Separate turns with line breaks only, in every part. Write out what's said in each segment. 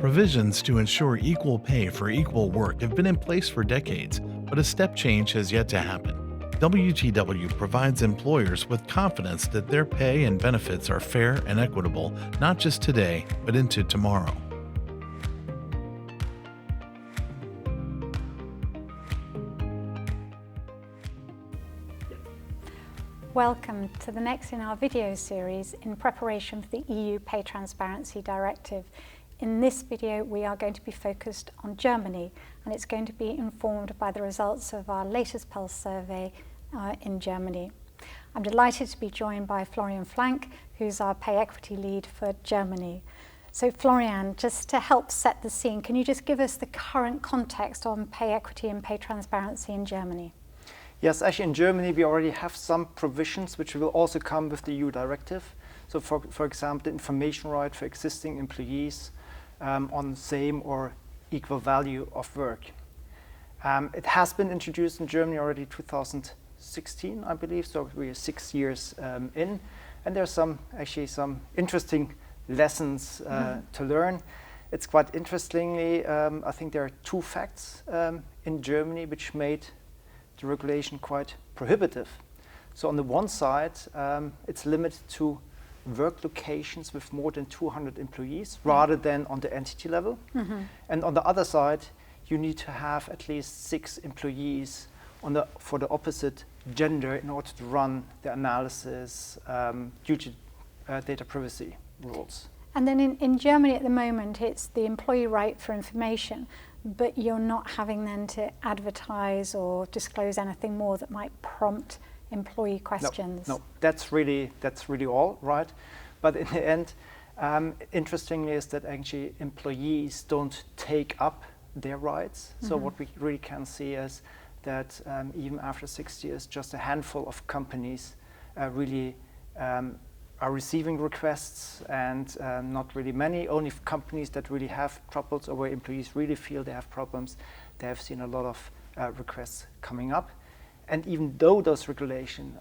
Provisions to ensure equal pay for equal work have been in place for decades, but a step change has yet to happen. WTW provides employers with confidence that their pay and benefits are fair and equitable, not just today, but into tomorrow.
Welcome to the next in our video series in preparation for the EU Pay Transparency Directive. In this video we are going to be focused on Germany, and it's going to be informed by the results of our latest Pulse survey in Germany. I'm delighted to be joined by Florian Flank, who's our pay equity lead for Germany. So Florian, just to help set the scene, can you just give us the current context on pay equity and pay transparency in Germany?
Yes, actually in Germany we already have some provisions which will also come with the EU directive. So for example, the information right for existing employees on same or equal value of work. It has been introduced in Germany already 2016, I believe, so we are 6 years in, and there's some interesting lessons to learn. It's quite interestingly, I think there are two facts in Germany which made the regulation quite prohibitive. So on the one side, it's limited to work locations with more than 200 employees rather than on the entity level. And on the other side, you need to have at least 6 employees for the opposite gender in order to run the analysis due to data privacy rules.
And then in Germany at the moment, it's the employee right for information, but you're not having then to advertise or disclose anything more that might prompt employee questions.
No, that's really all right. But in the end, interestingly is that actually employees don't take up their rights. So what we really can see is that even after 6 years, just a handful of companies really are receiving requests, and not really many. Only companies that really have troubles or where employees really feel they have problems, they have seen a lot of requests coming up. And even though those regulations,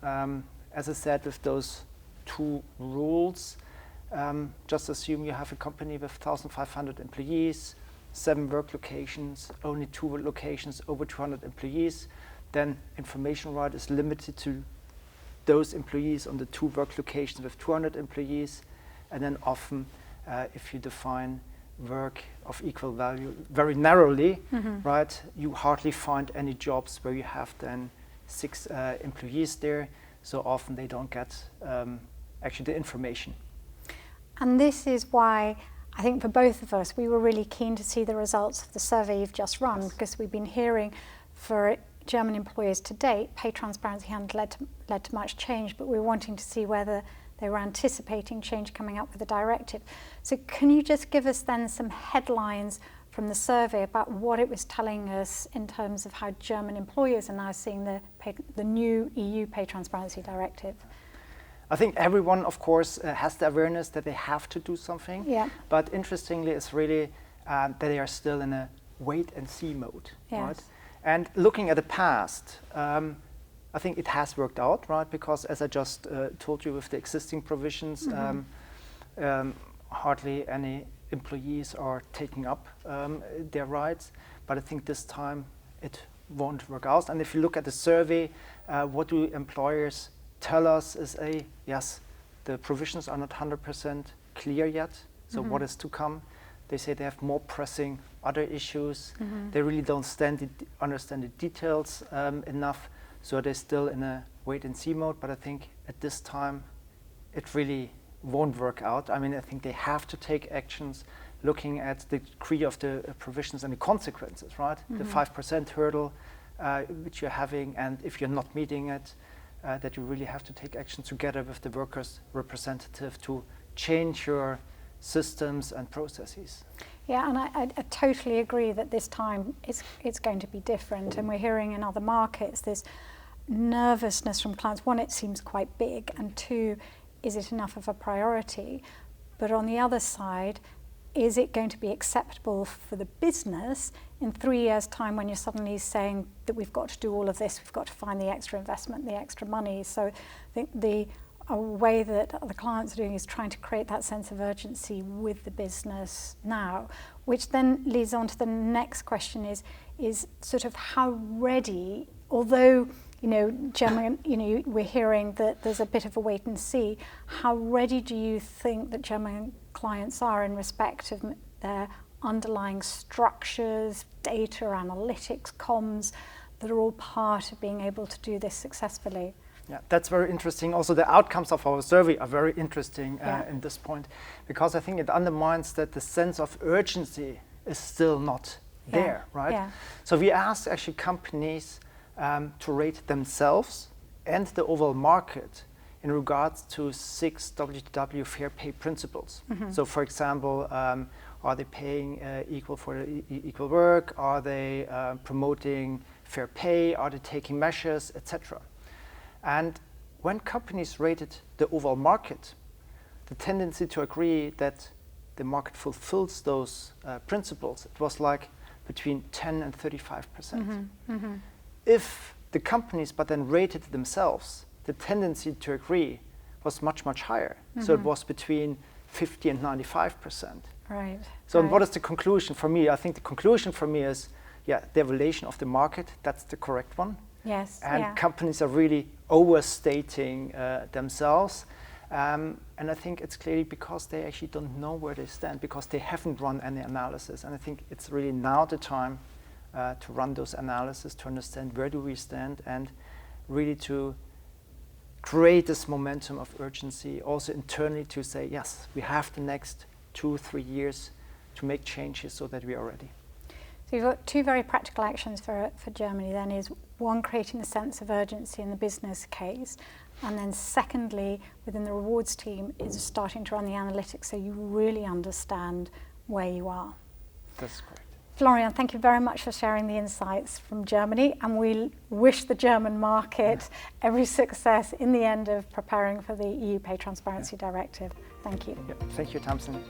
as I said, with those 2 rules, just assume you have a company with 1,500 employees, 7 work locations, only 2 locations over 200 employees, then information right is limited to those employees on the 2 work locations with 200 employees. And then often, if you define work of equal value very narrowly, right, you hardly find any jobs where you have then 6 employees there. So often they don't get actually the information.
And this is why I think for both of us, we were really keen to see the results of the survey you've just run, because we've been hearing for German employers to date, pay transparency hadn't led to much change, but we're wanting to see whether they were anticipating change coming up with the directive. So can you just give us then some headlines from the survey about what it was telling us in terms of how German employers are now seeing the new EU Pay Transparency Directive?
I think everyone, of course, has the awareness that they have to do something.
Yeah.
But interestingly, it's really that they are still in a wait and see mode,
Yes.
right? And looking at the past, I think it has worked out, right? Because as I just told you with the existing provisions, hardly any employees are taking up their rights. But I think this time it won't work out. And if you look at the survey, what do employers tell us is yes, the provisions are not 100% clear yet. So what is to come? They say they have more pressing other issues. They really don't understand the details enough. So they're still in a wait and see mode. But I think at this time, it really won't work out. I mean, I think they have to take actions looking at the degree of the provisions and the consequences, right? The 5% hurdle which you're having, and if you're not meeting it, that you really have to take action together with the workers' representative to change your systems and processes.
Yeah, and I totally agree that this time it's going to be different, and we're hearing in other markets this nervousness from clients. One, it seems quite big, and 2, is it enough of a priority? But on the other side, is it going to be acceptable for the business in 3 years' time when you're suddenly saying that we've got to do all of this, we've got to find the extra investment, the extra money? So I think the a way that the clients are doing is trying to create that sense of urgency with the business now, which then leads on to the next question is sort of how ready, although German, we're hearing that there's a bit of a wait and see, how ready do you think that German clients are in respect of their underlying structures, data, analytics, comms, that are all part of being able to do this successfully?
Yeah, that's very interesting. Also, the outcomes of our survey are very interesting in this point, because I think it undermines that the sense of urgency is still not there, right?
Yeah.
So we asked actually companies to rate themselves and the overall market in regards to 6 WTW fair pay principles. So, for example, are they paying equal for equal work? Are they promoting fair pay? Are they taking measures, etc.? And when companies rated the overall market, the tendency to agree that the market fulfills those principles, it was like between 10 and 35%. If the companies but then rated themselves, the tendency to agree was much, much higher. So it was between 50 and 95%.
Right.
So what is the conclusion for me? I think the conclusion for me is, the evaluation of the market, that's the correct one.
Yes.
And companies are really overstating themselves. And I think it's clearly because they actually don't know where they stand, because they haven't run any analysis. And I think it's really now the time to run those analysis, to understand where do we stand, and really to create this momentum of urgency also internally to say, yes, we have the next 2-3 years to make changes so that we are ready.
So you've got 2 very practical actions for Germany then, is one, creating a sense of urgency in the business case, and then secondly, within the rewards team, is starting to run the analytics so you really understand where you are.
That's correct.
Florian, thank you very much for sharing the insights from Germany, and we wish the German market every success in the end of preparing for the EU Pay Transparency Directive. Thank you.
Thank you, Tamsin.